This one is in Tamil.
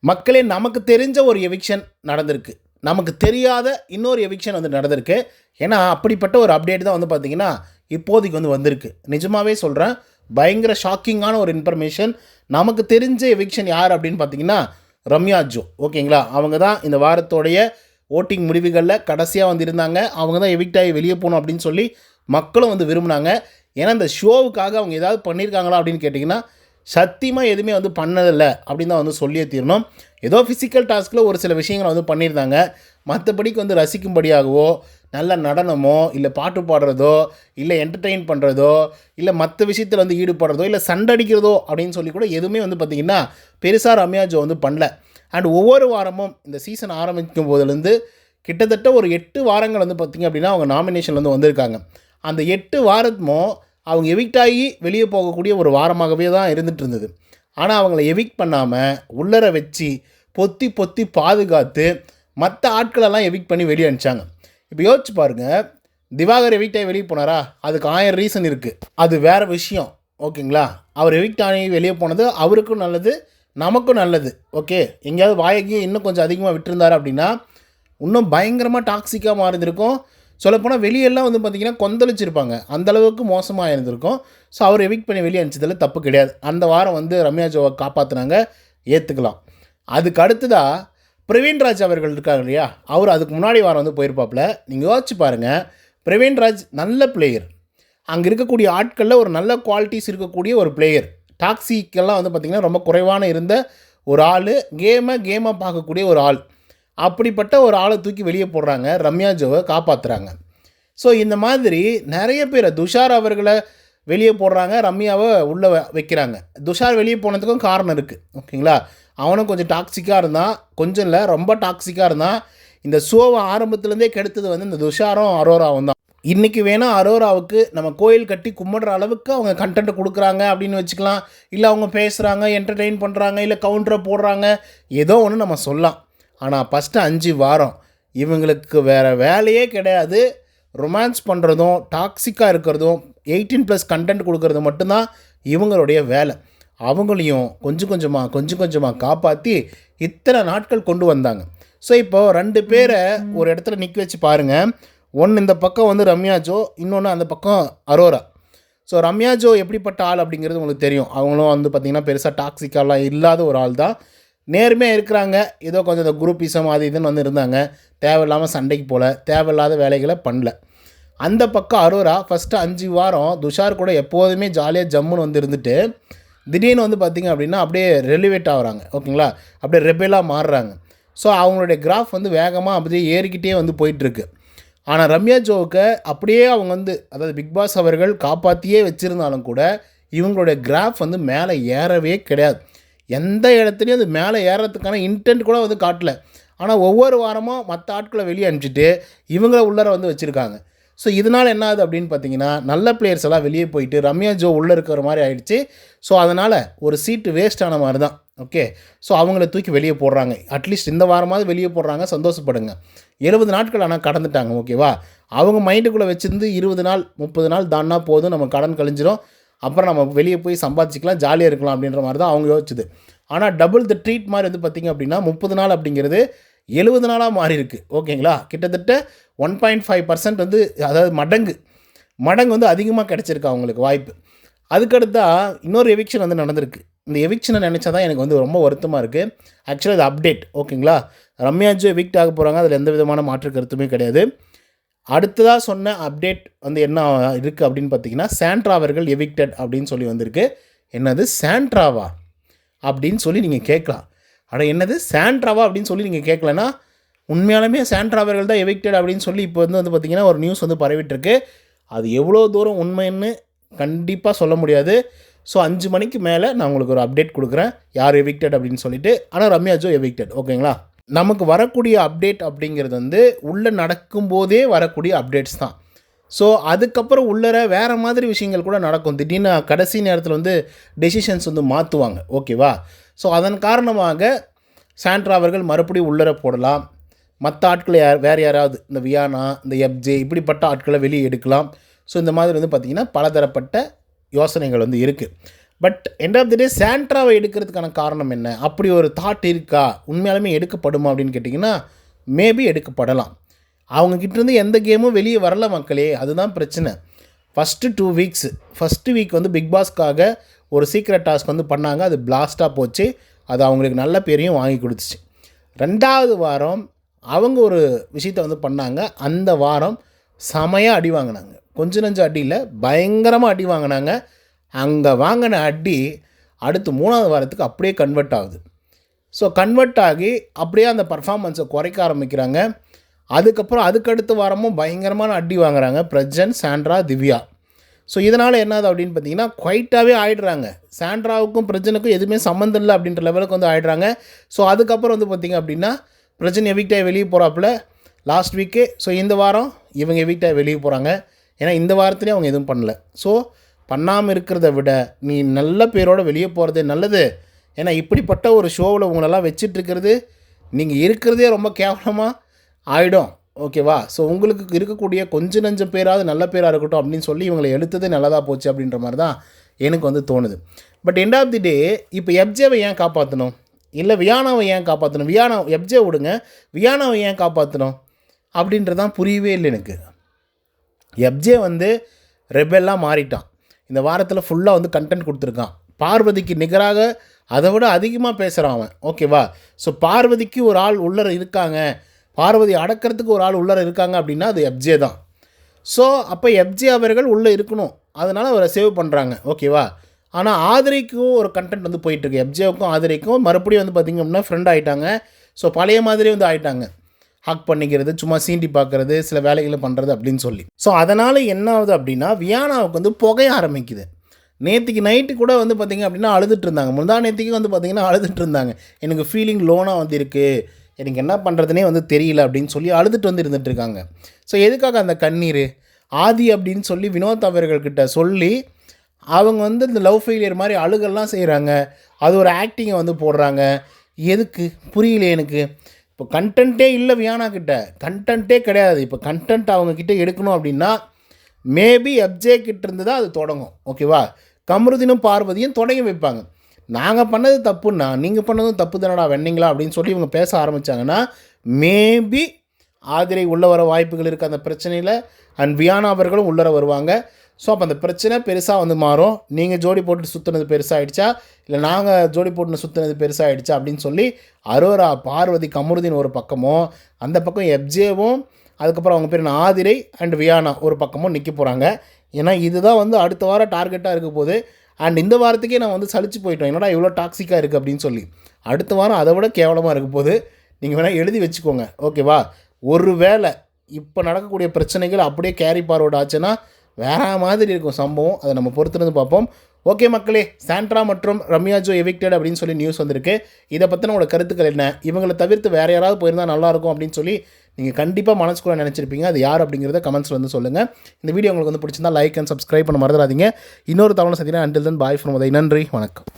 மக்களே நமக்கு தெரிஞ்ச ஒரு எவிக்ஷன் நடந்திருக்கு. நமக்கு தெரியாத இன்னொரு எவிக்ஷன் வந்து நடந்திருக்கு. ஏன்னா, அப்படிப்பட்ட ஒரு அப்டேட் தான் வந்து பார்த்தீங்கன்னா, இப்போதைக்கு வந்து வந்திருக்கு. நிஜமாவே சொல்றேன். பயங்கர ஷாக்கிங்கான ஒரு இன்ஃபர்மேஷன். நமக்கு தெரிஞ்ச எவிக்ஷன் யார் அப்படின்னு பார்த்தீங்கன்னா, ரம்யா ஜோ. ஓகேங்களா? அவங்க தான் இந்த வாரத்தோடைய வோட்டிங் முடிவுகள்ல கடைசியா வந்து இருந்தாங்க. அவங்க தான் எவிக்ட் ஆகி வெளிய போணும் அப்படின்னு சொல்லி மக்களும் வந்து விரும்புனாங்க. ஏன்னா, இந்த ஷோவுக்காக அவங்க ஏதாவது பண்ணியிருக்காங்களா அப்படின்னு கேட்டிங்கன்னா, சத்தியமா எதுவுமே வந்து பண்ணதில்ல அப்படின்னு தான் வந்து சொல்லியே தீரணும். ஏதோ ஃபிசிக்கல் டாஸ்கில் ஒரு சில விஷயங்களை வந்து பண்ணியிருந்தாங்க. மற்றபடிக்கு வந்து ரசிக்கும்படியாகவோ, நல்ல நடனமோ, இல்லை பாட்டு பாடுறதோ, இல்லை என்டர்டெயின் பண்ணுறதோ, இல்லை மற்ற விஷயத்தில் வந்து ஈடுபடுறதோ, இல்லை சண்டடிக்கிறதோ அப்படின்னு சொல்லி கூட எதுவுமே வந்து பார்த்திங்கன்னா பெருசாக ரம்யா ஜோ வந்து பண்ணல. அண்ட் ஒவ்வொரு வாரமும் இந்த சீசன் ஆரம்பிக்கும் போதுலேருந்து கிட்டத்தட்ட ஒரு 8 வாரங்கள் வந்து பார்த்திங்க அப்படின்னா அவங்க நாமினேஷன் வந்து வந்திருக்காங்க. அந்த 8 வாரமும் அவங்க எவிக்ட் ஆகி வெளியே போகக்கூடிய ஒரு வாரமாகவே தான் இருந்துகிட்டு இருந்தது. ஆனால் அவங்கள எவிக்ட் பண்ணாமல் உள்ளர வச்சு பொத்தி பொத்தி பாதுகாத்து மற்ற ஆட்களெல்லாம் எவிக்ட் பண்ணி வெளியே அனுப்பிச்சாங்க. இப்போ யோசிச்சு பாருங்கள், திவாகர் எவிக்ட் ஆகி வெளியே போனாரா? அதுக்கு 1000 ரீசன் இருக்குது. அது வேறு விஷயம். ஓகேங்களா? அவர் எவிக்ட் ஆகி வெளியே போனது அவருக்கும் நல்லது, நமக்கும் நல்லது. ஓகே, எங்கேயாவது வாயகி இன்னும் கொஞ்சம் அதிகமாக விட்டுருந்தார் அப்படின்னா இன்னும் பயங்கரமாக டாக்ஸிக்காக மாறியிருக்கும். சொல்லப்போனால் வெளியெல்லாம் வந்து பார்த்திங்கன்னா கொந்தளிச்சிருப்பாங்க. அந்தளவுக்கு மோசமாக இருந்திருக்கும். ஸோ அவர் எவிக்ட் பண்ணி வெளியே அனுப்பிச்சதில் தப்பு கிடையாது. அந்த வாரம் வந்து ரம்யா ஜோவை காப்பாற்றினாங்க, ஏற்றுக்கலாம். அதுக்கு அடுத்ததாக பிரவீன்ராஜ் அவர்கள் இருக்காங்க இல்லையா, அவர் அதுக்கு முன்னாடி வாரம் வந்து போயிருப்பாப்புல. நீங்கள் யோசிச்சு பாருங்கள், பிரவீன்ராஜ் நல்ல பிளேயர். அங்கே இருக்கக்கூடிய ஆட்களில் ஒரு நல்ல குவாலிட்டிஸ் இருக்கக்கூடிய ஒரு பிளேயர். டாக்ஸிக்கெல்லாம் வந்து பார்த்திங்கன்னா ரொம்ப குறைவான இருந்த ஒரு ஆள், கேமை பார்க்கக்கூடிய ஒரு ஆள். அப்படிப்பட்ட ஒரு ஆளை தூக்கி வெளியே போடுறாங்க, ரம்யா ஜோவை காப்பாற்றுறாங்க. ஸோ இந்த மாதிரி நிறைய பேர், துஷார் அவர்களை வெளியே போடுறாங்க, ரம்யாவை உள்ளே வைக்கிறாங்க. துஷார் வெளியே போனதுக்கும் காரணம் இருக்குது. ஓகேங்களா? அவனும் கொஞ்சம் டாக்ஸிக்காக இருந்தான், கொஞ்சம் இல்லை ரொம்ப டாக்ஸிக்காக இருந்தான். இந்த ஷோவை ஆரம்பத்துலேருந்தே கெடுத்தது வந்து இந்த துஷாரும் அரோராவும் தான். இன்றைக்கி வேணால் அரோராவுக்கு நம்ம கோயில் கட்டி கும்பிடுற அளவுக்கு அவங்க கண்டென்ட் கொடுக்குறாங்க அப்படின்னு வச்சுக்கலாம். இல்லை அவங்க பேசுகிறாங்க, என்டர்டெயின் பண்ணுறாங்க, இல்லை கவுண்டரை போடுறாங்க, ஏதோ ஒன்று நம்ம சொல்லலாம். ஆனால் ஃபஸ்ட்டு 5 வாரம் இவங்களுக்கு வேறு வேலையே கிடையாது. ரொமான்ஸ் பண்ணுறதும் டாக்ஸிக்காக இருக்கிறதும் 18+ கண்டென்ட் கொடுக்கறது மட்டும்தான் இவங்களுடைய வேலை. அவங்களையும் கொஞ்சம் கொஞ்சமாக காப்பாற்றி இத்தனை நாட்கள் கொண்டு வந்தாங்க. ஸோ இப்போது 2 பேரை ஒரு இடத்துல நிற்க வச்சு பாருங்கள். ஒன்று இந்த பக்கம் வந்து ரம்யா ஜோ, இன்னொன்று அந்த பக்கம் அரோரா. ஸோ ரம்யா ஜோ எப்படிப்பட்ட ஆள் அப்படிங்கிறது உங்களுக்கு தெரியும். அவங்களும் வந்து பார்த்திங்கன்னா பெருசாக டாக்ஸிக்காலாம் இல்லாத ஒரு ஆள் தான். நேர்மையாக இருக்கிறாங்க. ஏதோ கொஞ்சம் இந்த குரூப்பிசம் அது இதுன்னு வந்து இருந்தாங்க. தேவையில்லாமல் சண்டைக்கு போகல, தேவையில்லாத வேலைகளை பண்ணல. அந்த பக்கம் அரோரா ஃபஸ்ட்டு 5 வாரம் துஷார் கூட எப்போதுமே ஜாலியாக ஜம்முன்னு வந்து இருந்துட்டு திடீர்னு வந்து பார்த்திங்க அப்படின்னா அப்படியே ரெலிவேட் ஆகுறாங்க. ஓகேங்களா? அப்படியே ரெபெலாக மாறுறாங்க. ஸோ அவங்களுடைய கிராஃப் வந்து வேகமாக அப்படியே ஏறிக்கிட்டே வந்து போயிட்டுருக்கு. ஆனால் ரம்யா ஜோவுக்கு அப்படியே அவங்க வந்து, அதாவது பிக் பாஸ் அவர்கள் காப்பாற்றியே வச்சுருந்தாலும் கூட இவங்களுடைய கிராஃப் வந்து மேலே ஏறவே கிடையாது. எந்த இடத்துலையும் அது மேலே ஏறத்துக்கான இன்டென்ட் கூட வந்து காட்டல. ஆனால் ஒவ்வொரு வாரமும் மற்ற ஆட்களை வெளியே அனுப்பிச்சிட்டு இவங்கள உள்ளர வந்து வச்சுருக்காங்க. ஸோ இதனால் என்ன ஆகுது அப்படின்னு பார்த்தீங்கன்னா, நல்ல பிளேயர்ஸ் எல்லாம் வெளியே போயிட்டு ரம்யா ஜோ உள்ளே இருக்கிற மாதிரி ஆகிடுச்சு. ஸோ அதனால் ஒரு சீட்டு வேஸ்ட் ஆன மாதிரி தான். ஓகே, ஸோ அவங்கள தூக்கி வெளியே போடுறாங்க. அட்லீஸ்ட் இந்த வாரமாவது வெளியே போடுறாங்க, சந்தோஷப்படுங்க. 70 நாட்கள் ஆனால் கடந்துட்டாங்க. ஓகேவா? அவங்க மைண்டுக்குள்ளே வச்சுருந்து 20 நாள் 30 நாள் தான்னா போதும், நம்ம கடன் கழிஞ்சிரும், அப்புறம் நம்ம வெளியே போய் சம்பாதிச்சிக்கலாம், ஜாலியாக இருக்கலாம் அப்படின்ற மாதிரி தான் அவங்க யோசிச்சுது. ஆனால் டபுள் த ட்ரீட் மாதிரி வந்து பார்த்திங்க அப்படின்னா 30 நாள் அப்படிங்கிறது 70 நாளாக மாறி இருக்குது. ஓகேங்களா? கிட்டத்தட்ட 1.5% வந்து, அதாவது மடங்கு வந்து அதிகமாக கிடச்சிருக்கு அவங்களுக்கு வாய்ப்பு. அதுக்கடுத்தா இன்னொரு எவிக்ஷன் வந்து நடந்திருக்கு. இந்த எவிக்ஷனை நினச்சா தான் எனக்கு வந்து ரொம்ப வருத்தமாக இருக்குது. ஆக்சுவலாக இது அப்டேட். ஓகேங்களா? ரம்யா ஜோ எவிக்ட் ஆக போகிறாங்க, அதில் எந்த விதமான மாற்று கருத்துமே கிடையாது. அடுத்ததாக சொன்ன அப்டேட் வந்து என்ன இருக்குது அப்படின்னு பார்த்தீங்கன்னா, சாண்ட்ரா அவர்கள் எவிக்டட் அப்படின்னு சொல்லி வந்திருக்கு. என்னது சாண்ட்ராவா அப்படின்னு சொல்லி நீங்கள் கேட்கலாம். ஆனால் என்னது சாண்ட்ராவா அப்படின்னு சொல்லி நீங்கள் கேட்கலன்னா, உண்மையாலுமே சாண்ட்ரா அவர்கள் தான் எவிக்டட் அப்படின்னு சொல்லி இப்போ வந்து பார்த்திங்கன்னா ஒரு நியூஸ் வந்து பரவிட்டுருக்கு. அது எவ்வளோ தூரம் உண்மைன்னு கண்டிப்பாக சொல்ல முடியாது. ஸோ 5 மணிக்கு மேலே நான் உங்களுக்கு ஒரு அப்டேட் கொடுக்குறேன், யார் எவிக்டட் அப்படின்னு சொல்லிட்டு. ஆனால் ரம்யா ஜோ எவிக்டட். ஓகேங்களா? நமக்கு வரக்கூடிய அப்டேட் அப்படிங்கிறது வந்து உள்ளே நடக்கும்போதே வரக்கூடிய அப்டேட்ஸ் தான். ஸோ அதுக்கப்புறம் உள்ளர வேறு மாதிரி விஷயங்கள் கூட நடக்கும். திடீர்னு கடைசி நேரத்தில் வந்து டெசிஷன்ஸ் வந்து மாற்றுவாங்க. ஓகேவா? ஸோ அதன் காரணமாக சாண்ட்ரா அவர்கள் மறுபடியும் உள்ளர போடலாம். மற்ற ஆட்களை வேறு யாராவது, இந்த வியானா, இந்த எப்ஜே, இப்படிப்பட்ட ஆட்களை வெளியே எடுக்கலாம். ஸோ இந்த மாதிரி வந்து பார்த்திங்கன்னா பலதரப்பட்ட யோசனைகள் வந்து இருக்குது. பட் எண்ட் ஆஃப் தி டே சாண்ட்ராவை எடுக்கிறதுக்கான காரணம் என்ன? அப்படி ஒரு தாட் இருக்கா? உண்மையாலுமே எடுக்கப்படுமா அப்படின்னு கேட்டிங்கன்னா, மேபி எடுக்கப்படலாம். அவங்கக்கிட்டேருந்து எந்த கேமும் வெளியே வரல மக்களே, அதுதான் பிரச்சனை. ஃபஸ்ட்டு 2 வீக்ஸு, ஃபஸ்ட்டு வீக் வந்து பிக் பாஸ்க்காக ஒரு சீக்ரெட் டாஸ்க் வந்து பண்ணாங்க. அது பிளாஸ்ட்டாக போச்சு. அது அவங்களுக்கு நல்ல பேரையும் வாங்கி கொடுத்துச்சு. 2வது வாரம் அவங்க ஒரு விஷயத்தை வந்து பண்ணாங்க. அந்த வாரம் செமையாக அடி வாங்கினாங்க. கொஞ்சம் நஞ்சம் அடி இல்லை, பயங்கரமாக அடி வாங்கினாங்க. அங்கே வாங்கின அடி அடுத்து 3வது வாரத்துக்கு அப்படியே கன்வெர்ட் ஆகுது. ஸோ கன்வெர்ட் ஆகி அப்படியே அந்த பர்ஃபார்மன்ஸை குறைக்க ஆரம்பிக்கிறாங்க. அதுக்கப்புறம் அதுக்கடுத்த வாரமும் பயங்கரமான அடி வாங்குறாங்க பிரஜன், சாண்ட்ரா, திவ்யா. ஸோ இதனால் என்னது அப்படின்னு பார்த்தீங்கன்னா குவைட்டாகவே ஆயிடுறாங்க. சாண்ட்ராவுக்கும் பிரஜனுக்கும் எதுவுமே சம்மந்தம் இல்லை அப்படின்ற லெவலுக்கு வந்து ஆயிடுறாங்க. ஸோ அதுக்கப்புறம் வந்து பார்த்திங்க அப்படின்னா பிரஜன் எவிக்டாகி வெளியே போகிறாப்புல லாஸ்ட் வீக்கே. ஸோ இந்த வாரம் இவங்க எவிக்டாகி வெளியே போகிறாங்க. ஏன்னா இந்த வாரத்துலேயும் அவங்க எதுவும் பண்ணல. ஸோ பண்ணாமல் இருக்கிறத விட நீ நல்ல பேரோடு வெளியே போகிறதே நல்லது. ஏன்னா இப்படிப்பட்ட ஒரு ஷோவில் உங்களெல்லாம் வச்சிட்ருக்கிறது நீங்கள் இருக்கிறதே ரொம்ப கேவலமாக ஆகிடும். ஓகேவா? ஸோ உங்களுக்கு இருக்கக்கூடிய கொஞ்சம் நஞ்சம் பேராவது நல்ல பேராக இருக்கட்டும் அப்படின்னு சொல்லி இவங்களை எடுத்ததே நல்லதாக போச்சு அப்படின்ற மாதிரி தான் எனக்கு வந்து தோணுது. பட் எண்ட் ஆஃப் தி டே இப்போ எஃப்ஜேவை ஏன் காப்பாற்றணும்? இல்லை வியானாவை ஏன் காப்பாற்றணும்? எஃப்ஜே விடுங்க, வியானாவை ஏன் காப்பாற்றணும் அப்படின்றதான் புரியவே இல்லை எனக்கு. எஃப்ஜே வந்து ரெபெல்லாக மாறிட்டான். இந்த வாரத்தில் ஃபுல்லாக வந்து கண்டென்ட் கொடுத்துருக்கான். பார்வதிக்கு நிகராக அதை விட அதிகமாக பேசுகிறான் அவன். ஓகேவா? ஸோ பார்வதிக்கு ஒரு ஆள் உள்ளர இருக்காங்க, பார்வதி அடக்கிறதுக்கு ஒரு ஆள் உள்ளர இருக்காங்க அப்படின்னா அது எஃப்ஜே தான். ஸோ அப்போ எஃப்ஜே அவர்கள் உள்ளே இருக்கணும், அதனால் அவரை சேவ் பண்ணுறாங்க. ஓகேவா? ஆனால் ஆதிரைக்கும் ஒரு கண்டென்ட் வந்து போயிட்டுருக்கு. எஃப்ஜேவுக்கும் ஆதிரைக்கும் மறுபடியும் வந்து பார்த்திங்க அப்படின்னா ஃப்ரெண்ட் ஆகிட்டாங்க. ஸோ பழைய மாதிரி வந்து ஆகிட்டாங்க. ஹக் பண்ணிக்கிறது, சும்மா சீண்டி பார்க்குறது, சில வேலைகளை பண்ணுறது அப்படின்னு சொல்லி. ஸோ அதனால் என்ன ஆகுது அப்படின்னா வியானாவுக்கு வந்து புகைய ஆரம்பிக்குது. நேற்றுக்கு நைட்டு கூட வந்து பார்த்திங்க அப்படின்னா அழுதுட்டு இருந்தாங்க. முந்தா நேற்றுக்கு வந்து பார்த்திங்கன்னா அழுதுட்டு இருந்தாங்க. எனக்கு ஃபீலிங் லோனாக வந்து இருக்குது, எனக்கு என்ன பண்ணுறதுனே வந்து தெரியல அப்படின்னு சொல்லி அழுதுட்டு வந்து இருந்துகிட்ருக்காங்க. ஸோ எதுக்காக அந்த கண்ணீர்? ஆதி அப்படின்னு சொல்லி வினோத் அவர்கள்கிட்ட சொல்லி அவங்க வந்து இந்த லவ் ஃபெயிலியர் மாதிரி அழுகெல்லாம் செய்கிறாங்க. அது ஒரு ஆக்டிங்கை வந்து போடுறாங்க. எதுக்கு புரியல எனக்கு. இப்போ கண்டென்ட்டே இல்லை வியானா கிட்ட, கண்டென்ட்டே கிடையாது. இப்போ கண்டென்ட் அவங்கக்கிட்ட எடுக்கணும் அப்படின்னா மேபி எஃப்ஜே கிட்ட இருந்து தான் அது தொடங்கும். ஓகேவா? கமருதீனும் பார்வதியும் தொடங்கி வைப்பாங்க. நாங்கள் பண்ணது தப்புன்னா நீங்கள் பண்ணதும் தப்பு தானடா வெண்ணீங்களா அப்படின்னு சொல்லி இவங்க பேச ஆரம்பித்தாங்கன்னா மேபி ஆதிரை உள்ளே வர வாய்ப்புகள் இருக்குது அந்த பிரச்சனையில். அண்ட் வியானா அவர்களும் உள்ளே வருவாங்க. ஸோ அப்போ அந்த பிரச்சனை பெருசாக வந்து மாறும். நீங்கள் ஜோடி போட்டு சுற்றுனது பெருசாகிடுச்சா, இல்லை நாங்கள் ஜோடி போட்டு சுற்றுனது பெருசாகிடுச்சா அப்படின்னு சொல்லி அரோரா, பார்வதி, கமருதீன் ஒரு பக்கமும், அந்த பக்கம் எஃப்ஜேவும், அதுக்கப்புறம் அவங்க பேர் ஆதிரை அண்ட் வியானா ஒரு பக்கமும் நிற்க போகிறாங்க. ஏன்னா இதுதான் வந்து அடுத்த வாரம் டார்கெட்டாக இருக்க போகுது. அண்ட் இந்த வாரத்துக்கே நான் வந்து சலிச்சு போயிட்டோம், என்னடா இவ்வளோ டாக்ஸிக்காக இருக்குது அப்படின்னு சொல்லி. அடுத்த வாரம் அதை விட கேவலமாக இருக்க போகுது. நீங்கள் வேணால் எழுதி வச்சுக்கோங்க. ஓகேவா? ஒரு வேளை இப்போ நடக்கக்கூடிய பிரச்சனைகள் அப்படியே கேரி ஃபார்வர்ட் ஆச்சுன்னா வேறு மாதிரி இருக்கும் சம்பவம். அதை நம்ம பொறுத்திருந்து பார்ப்போம். ஓகே மக்களே, சாண்ட்ரா மற்றும் ரம்யா ஜோ எவிக்டட் அப்படின்னு சொல்லி நியூஸ் வந்திருக்கு. இதை பற்றின உங்களோட கருத்துக்கள் என்ன? இவங்களை தவிர்த்து வேறு யாராவது போயிருந்தால் நல்லாயிருக்கும் அப்படின்னு சொல்லி நீங்கள் கண்டிப்பாக மனசுக்குள்ளே நினச்சிருப்பீங்க. அது யார் அப்படிங்கிறத கமெண்ட்ஸில் வந்து சொல்லுங்கள். இந்த வீடியோ உங்களுக்கு வந்து பிடிச்சிருந்தா லைக் அண்ட் சப்ஸ்கிரைப் பண்ண மறந்துடாதீங்க. இன்னொரு தவணை சந்தினா until then bye from Uday. நன்றி, வணக்கம்.